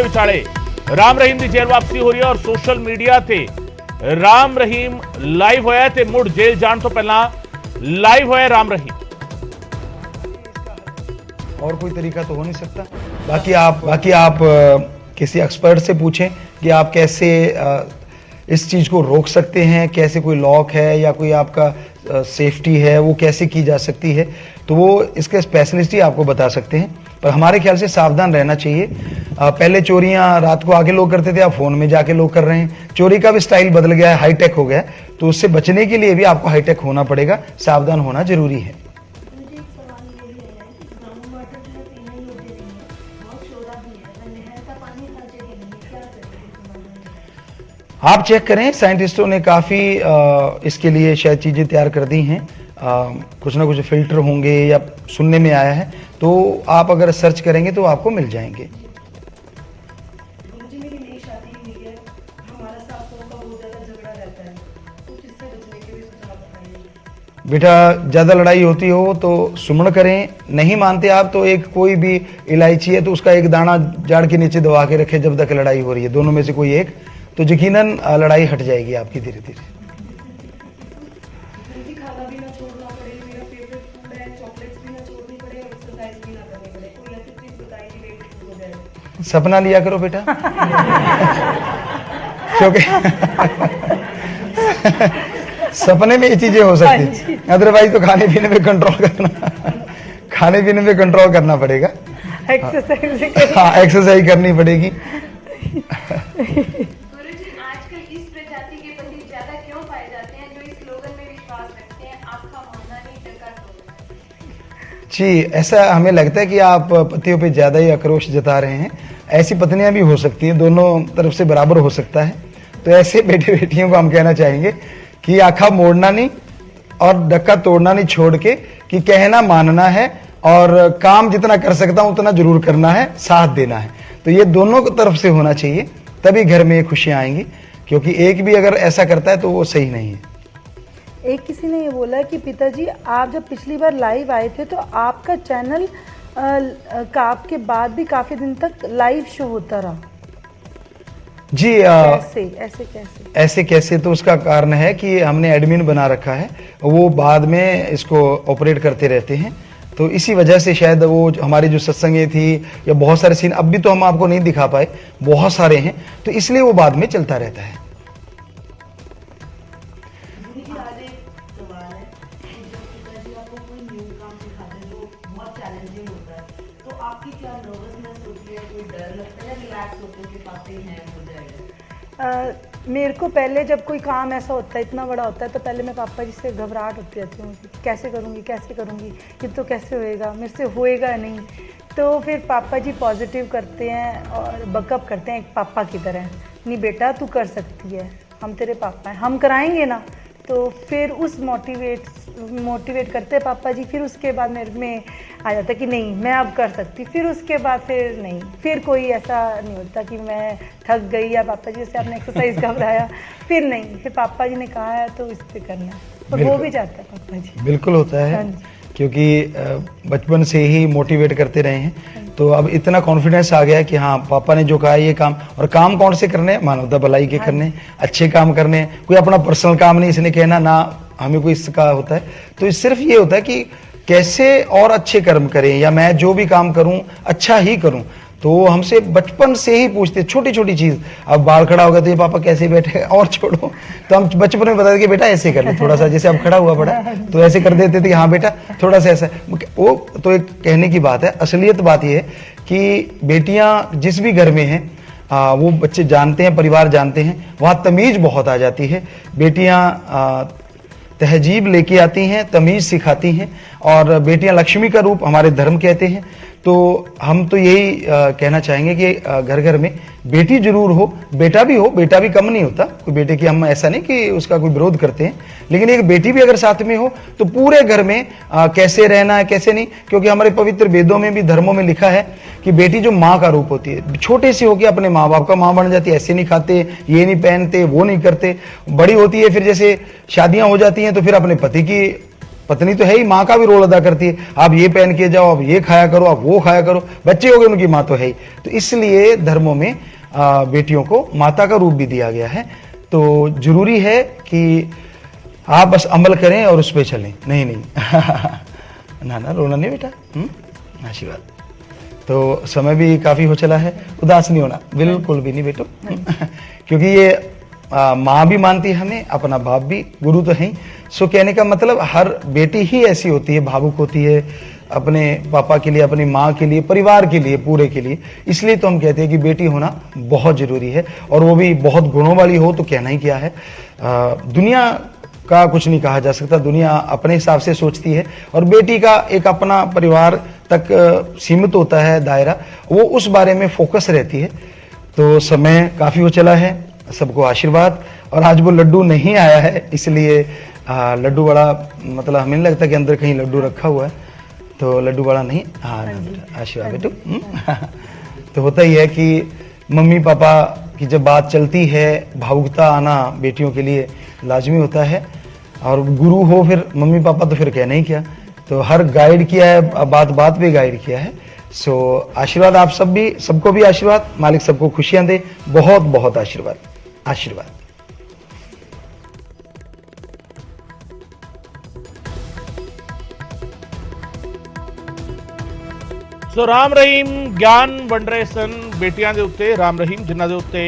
ਦੇ ਵਿਚਾਲੇ ਰਾਮ ਰਹੀਮ ਦੀ ਜੇਲ੍ਹ ਵਾਪਸੀ ਹੋ ਰਹੀ ਹੈ ਔਰ ਸੋਸ਼ਲ ਮੀਡੀਆ ਤੇ ਰਾਮ ਰਹੀਮ ਲਾਈਵ ਹੋਇਆ ਤੇ ਮੁੜ ਜੇਲ੍ਹ ਜਾਣ ਤੋਂ ਪਹਿਲਾਂ लाइव होया राम रहीम। और कोई तरीका तो हो नहीं सकता। बाकी आप किसी एक्सपर्ट से पूछें कि आप कैसे इस चीज़ को रोक सकते हैं, कैसे कोई लॉक है या कोई आपका सेफ्टी है वो कैसे की जा सकती है, तो वो इसके स्पेशलिस्ट ही आपको बता सकते हैं। पर हमारे ख्याल से सावधान रहना चाहिए। पहले चोरियां रात को आके लोग करते थे, अब फोन में जाके लोग कर रहे हैं। चोरी का भी स्टाइल बदल गया है, हाईटेक हो गया है, तो उससे बचने के लिए भी आपको हाईटेक होना पड़ेगा, सावधान होना जरूरी है। आप चेक करें, साइंटिस्टों ने काफ़ी इसके लिए शायद चीज़ें तैयार कर दी हैं। कुछ ना कुछ फिल्टर होंगे या सुनने में आया है, तो आप अगर सर्च करेंगे तो आपको मिल जाएंगे। मेरी नई शादी हुई है, हमारा सासों का बहुत ज़्यादा झगड़ा रहता है, तो इससे बचने के भी सुझाव बताइए। बेटा ज़्यादा लड़ाई होती हो तो सुमन करें, नहीं मानते आप तो एक कोई भी इलायची है तो उसका एक दाना जाड़ के नीचे दबा के रखें जब तक लड़ाई हो रही है, दोनों में से कोई एक, तो यकीनन लड़ाई हट जाएगी आपकी धीरे धीरे। खाना भी ना छोड़ना पड़े, मेरा फेवरेट फूड है, चॉकलेट्स भी ना छोड़नी पड़े और एक्सरसाइज भी ना करनी पड़े, कोई ऐसी चीज बताइए वेट हो जाए। सपना लिया करो बेटा क्योंकि सपने में ये चीजें हो सकती है, अदरवाइज तो खाने पीने में कंट्रोल करना पड़ेगा। एक्सरसाइज हाँ, एक्सरसाइज करनी पड़ेगी। गुरुजी, आजकल इस प्रजाति के पति ज्यादा क्यों पाए जाते हैं जो इस स्लोगन में विश्वास रखते हैं, आपका मानना नहीं डका तोड़ना? जी, ऐसा हमें लगता है कि आप पतियों पे ज्यादा ही आक्रोश जता रहे हैं। ऐसी पत्नियां भी हो सकती हैं, दोनों तरफ से बराबर हो सकता है। तो ऐसे बेटे बेटियों को हम कहना चाहेंगे कि आँखा मोड़ना नहीं और डक्का तोड़ना नहीं, छोड़ के कि कहना मानना है और काम जितना कर सकता हूं उतना जरूर करना है, साथ देना है। तो ये दोनों तरफ से होना चाहिए, तभी घर में खुशियां आएंगी, क्योंकि एक भी अगर ऐसा करता है तो वो सही नहीं है। एक किसी ने ये बोला कि पिताजी आप जब पिछली बार लाइव आए थे तो आपका चैनल काप के बाद भी काफी दिन तक लाइव शो होता रहा जी। ऐसे कैसे तो उसका कारण है कि हमने एडमिन बना रखा है, वो बाद में इसको ऑपरेट करते रहते हैं, तो इसी वजह से शायद वो हमारी जो सत्संगें थी या बहुत सारे सीन अब भी तो हम आपको नहीं दिखा पाए, बहुत सारे हैं, तो इसलिए वो बाद में चलता रहता है। मेरे को पहले जब कोई काम ऐसा होता है, इतना बड़ा होता है, तो पहले मैं पापा जी से घबराहट होती रहती हूँ, कैसे करूँगी, ये तो कैसे होएगा, मेरे से होएगा नहीं। तो फिर पापा जी पॉजिटिव करते हैं और बकअप करते हैं एक पापा की तरह, नहीं बेटा तू कर सकती है, हम तेरे पापा हैं, हम कराएंगे ना। तो फिर उस मोटिवेट करते हैं पापा जी। फिर उसके बाद मेरे में आ जाता है कि नहीं मैं अब कर सकती। फिर उसके बाद फिर नहीं, फिर कोई ऐसा नहीं होता कि मैं थक गई या पापा जी से आपने एक्सरसाइज घबराया, फिर नहीं, फिर पापा जी ने कहा है तो इस पे करना है, और हो भी जाता है पापा जी। बिल्कुल होता है, क्योंकि बचपन से ही मोटिवेट करते रहे हैं, तो अब इतना कॉन्फिडेंस आ गया है कि हाँ पापा ने जो कहा ये काम, और काम कौन से करने हैं, मानवता भलाई के करने, अच्छे काम करने, कोई अपना पर्सनल काम नहीं इसने कहना ना, हमें कोई इसका होता है। तो सिर्फ ये होता है कि कैसे और अच्छे कर्म करें, या मैं जो भी काम करूं अच्छा ही करूं। तो हमसे बचपन से ही पूछते, छोटी छोटी चीज, अब बाल खड़ा हो गया तो ये पापा कैसे बैठे, और छोड़ो, तो हम बचपन में बता दें कि बेटा ऐसे कर ले थोड़ा सा, जैसे अब खड़ा हुआ पड़ा तो ऐसे कर देते थे कि हाँ बेटा थोड़ा सा ऐसा। वो तो एक कहने की बात है, असलियत बात यह है कि बेटियां जिस भी घर में हैं वो बच्चे जानते हैं, परिवार जानते हैं, वहाँ तमीज बहुत आ जाती है। बेटियां तहजीब लेके आती हैं, तमीज सिखाती हैं, और बेटियां लक्ष्मी का रूप हमारे धर्म कहते हैं। तो हम तो यही कहना चाहेंगे कि घर घर में बेटी जरूर हो, बेटा भी कम नहीं होता, कोई बेटे की हम ऐसा नहीं कि उसका कोई विरोध करते हैं, लेकिन एक बेटी भी अगर साथ में हो तो पूरे घर में कैसे रहना है कैसे नहीं, क्योंकि हमारे पवित्र वेदों में भी धर्मों में लिखा है कि बेटी जो माँ का रूप होती है, छोटे से होकर अपने माँ बाप का माँ बन जाती है, ऐसे नहीं खाते, ये नहीं पहनते, वो नहीं करते, बड़ी होती है फिर जैसे शादियां हो जाती हैं तो फिर अपने पत्नी तो है ही, माँ का भी रोल अदा करती है। आप ये पहन के जाओ, आप ये खाया करो, आप वो खाया करो, बच्चे हो गए उनकी माँ तो है ही। तो इसलिए धर्मों में बेटियों को माता का रूप भी दिया गया है। तो जरूरी है कि आप बस अमल करें और उस पर चलें। नहीं नहीं ना ना, रोना नहीं बेटा, आशीर्वाद। तो समय भी काफ़ी हो चला है, उदास नहीं होना, बिल्कुल भी नहीं बेटो क्योंकि ये माँ भी मानती है हमें, अपना बाप भी, गुरु तो है ही। सो कहने का मतलब हर बेटी ही ऐसी होती है, भावुक होती है अपने पापा के लिए, अपनी माँ के लिए, परिवार के लिए, पूरे के लिए। इसलिए तो हम कहते हैं कि बेटी होना बहुत ज़रूरी है, और वो भी बहुत गुणों वाली हो तो कहना ही क्या है। दुनिया का कुछ नहीं कहा जा सकता, दुनिया अपने हिसाब से सोचती है, और बेटी का एक अपना परिवार तक सीमित होता है दायरा, वो उस बारे में फोकस रहती है। तो समय काफ़ी हो चला है, सबको आशीर्वाद। और आज वो लड्डू नहीं आया है, इसलिए लड्डू बड़ा, मतलब हमें नहीं लगता कि अंदर कहीं लड्डू रखा हुआ है, तो लड्डू बड़ा नहीं। हाँ आशीर्वाद बेटू। तो होता ही है कि मम्मी पापा की जब बात चलती है, भावुकता आना बेटियों के लिए लाजमी होता है, और गुरु हो फिर मम्मी पापा तो फिर कहना ही क्या। तो हर गाइड किया है, बात बात पे गाइड किया है। सो आशीर्वाद आप सब भी, सबको भी आशीर्वाद, मालिक सबको खुशियां दे, बहुत बहुत आशीर्वाद, आशीर्वाद। ਸੋ ਰਾਮ ਰਹੀਮ ਗਿਆਨ ਵੰਡ ਰਹੇ ਸਨ ਬੇਟੀਆਂ ਦੇ ਉੱਤੇ। ਰਾਮ ਰਹੀਮ ਜਿਨ੍ਹਾਂ ਦੇ ਉੱਤੇ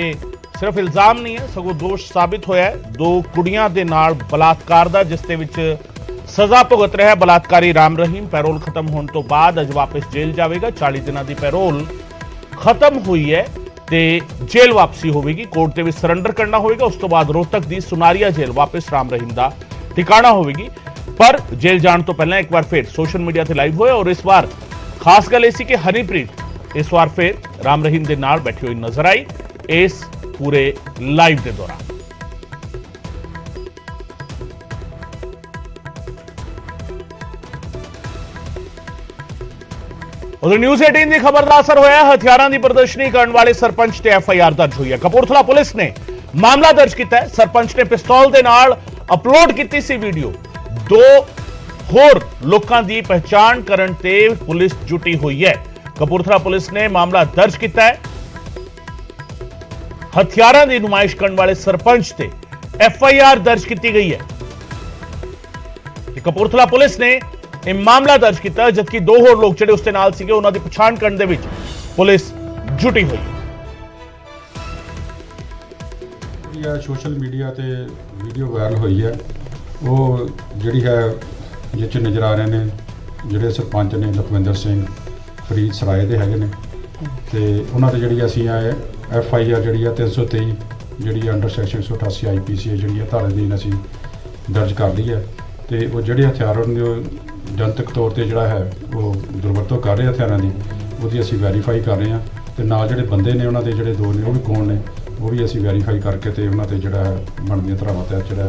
ਸਿਰਫ ਇਲਜ਼ਾਮ ਨਹੀਂ ਹੈ ਸਗੋਂ ਦੋਸ਼ ਸਾਬਿਤ ਹੋਇਆ ਹੈ 2 ਕੁੜੀਆਂ ਦੇ ਨਾਲ ਬਲਾਤਕਾਰ ਦਾ, ਜਿਸ ਦੇ ਵਿੱਚ ਸਜ਼ਾ ਭੁਗਤ ਰਿਹਾ ਬਲਾਤਕਾਰੀ ਰਾਮ ਰਹੀਮ। ਪੈਰੋਲ ਖਤਮ ਹੋਣ ਤੋਂ ਬਾਅਦ ਅੱਜ ਵਾਪਸ ਜੇਲ੍ਹ ਜਾਵੇਗਾ। 40 ਦਿਨਾਂ ਦੀ ਪੈਰੋਲ ਖਤਮ ਹੋਈ ਹੈ ਤੇ ਜੇਲ੍ਹ ਵਾਪਸੀ ਹੋਵੇਗੀ, ਕੋਰਟ ਦੇ ਵਿੱਚ ਸਰੈਂਡਰ ਕਰਨਾ ਹੋਵੇਗਾ। ਉਸ ਤੋਂ ਬਾਅਦ ਰੋਹਤਕ ਦੀ ਸੁਨਾਰੀਆ ਜੇਲ੍ਹ ਵਾਪਸ ਰਾਮ ਰਹੀਮ ਦਾ ਠਿਕਾਣਾ ਹੋਵੇਗੀ। ਪਰ ਜੇਲ੍ਹ ਜਾਣ ਤੋਂ ਪਹਿਲਾਂ ਇੱਕ ਵਾਰ ਫਿਰ ਸੋਸ਼ਲ ਮੀਡੀਆ ਤੇ ਲਾਈਵ ਹੋਇਆ, ਔਰ ਇਸ ਵਾਰ ਖਾਸ ਗੱਲ ਇਹ ਸੀ ਕਿ ਹਨੀਪ੍ਰੀਤ ਇਸ ਵਾਰ ਫਿਰ ਰਾਮ ਰਹੀਮ ਦੇ ਨਾਲ ਬੈਠੀ ਹੋਈ ਨਜ਼ਰ ਆਈ ਇਸ ਪੂਰੇ ਲਾਈਵ ਦੇ ਦੌਰਾਨ। ਉਧਰ ਨਿਊਜ਼ 18 ਦੀ ਖਬਰ ਦਾ ਅਸਰ ਹੋਇਆ, ਹਥਿਆਰਾਂ ਦੀ ਪ੍ਰਦਰਸ਼ਨੀ ਕਰਨ ਵਾਲੇ ਸਰਪੰਚ ਤੇ FIR ਦਰਜ ਹੋਈ ਹੈ। ਕਪੂਰਥਲਾ ਪੁਲਿਸ ਨੇ ਮਾਮਲਾ ਦਰਜ ਕੀਤਾ ਹੈ। ਸਰਪੰਚ ਨੇ ਪਿਸਤੌਲ ਦੇ ਨਾਲ ਅਪਲੋਡ ਕੀਤੀ ਸੀ ਵੀਡੀਓ। 2 ਹੋਰ ਲੋਕਾਂ ਦੀ ਪਹਿਚਾਣ ਕਰਨ ਤੇ ਪੁਲਿਸ ਜੁਟੀ ਹੋਈ ਹੈ। ਕਪੂਰਥਲਾ ਪੁਲਿਸ ਨੇ ਮਾਮਲਾ ਦਰਜ ਕੀਤਾ ਹੈ। ਹਥਿਆਰਾਂ ਦੀ ਨੁਮਾਇਸ਼ ਕਰਨ ਵਾਲੇ ਸਰਪੰਚ ਤੇ FIR ਦਰਜ ਕੀਤੀ ਗਈ ਹੈ। ਕਪੂਰਥਲਾ ਪੁਲਿਸ ਨੇ ਇਹ ਮਾਮਲਾ ਦਰਜ ਕੀਤਾ, ਜਦਕਿ 2 ਹੋਰ ਲੋਕ ਜਿਹੜੇ ਉਸ ਦੇ ਨਾਲ ਸੀਗੇ ਉਹਨਾਂ ਦੀ ਪਛਾਣ ਕਰਨ ਦੇ ਵਿੱਚ ਪੁਲਿਸ ਜੁਟੀ ਹੋਈ ਹੈ। ਸੋਸ਼ਲ ਮੀਡੀਆ ਤੇ ਵੀਡੀਓ ਵਾਇਰਲ ਹੋਈ ਹੈ, ਉਹ ਜਿਹੜੀ ਹੈ ਜਿਹ 'ਚ ਨਜ਼ਰ ਆ ਰਹੇ ਨੇ ਜਿਹੜੇ ਸਰਪੰਚ ਨੇ ਲਖਵਿੰਦਰ ਸਿੰਘ ਫਰੀਦ ਸਰਾਏ ਦੇ ਹੈਗੇ ਨੇ, ਤੇ ਉਹਨਾਂ ਤੇ ਜਿਹੜੀ ਅਸੀਂ FIR ਜਿਹੜੀ ਆ 323 ਜਿਹੜੀ ਅੰਡਰ ਸੈਕਸ਼ਨ 188 IPC ਜਿਹੜੀ ਆ ਧਾਰਾ ਦੀ ਅਸੀਂ ਦਰਜ ਕਰ ਲਈ ਹੈ। ਤੇ ਉਹ ਜਿਹੜੇ ਹਥਿਆਰਾਂ ਨੂੰ ਜਨਤਕ ਤੌਰ ਤੇ ਜਿਹੜਾ ਹੈ ਉਹ ਦੁਰਵਰਤੋਂ ਕਰ ਰਹੇ ਹਥਿਆਰਾਂ ਦੀ, ਉਹਦੀ ਅਸੀਂ ਵੈਰੀਫਾਈ ਕਰ ਰਹੇ ਹਾਂ। ਤੇ ਨਾਲ ਜਿਹੜੇ ਬੰਦੇ ਨੇ ਉਹਨਾਂ ਦੇ ਜਿਹੜੇ 2 ਨੇ ਉਹ ਵੀ ਕੌਣ ਨੇ, ਉਹ ਵੀ ਅਸੀਂ ਵੈਰੀਫਾਈ ਕਰਕੇ ਤੇ ਉਹਨਾਂ ਤੇ ਜਿਹੜਾ ਬਣਦੀਆਂ ਧਾਰਾਵਾਂ ਤਹਿਤ ਜਿਹੜਾ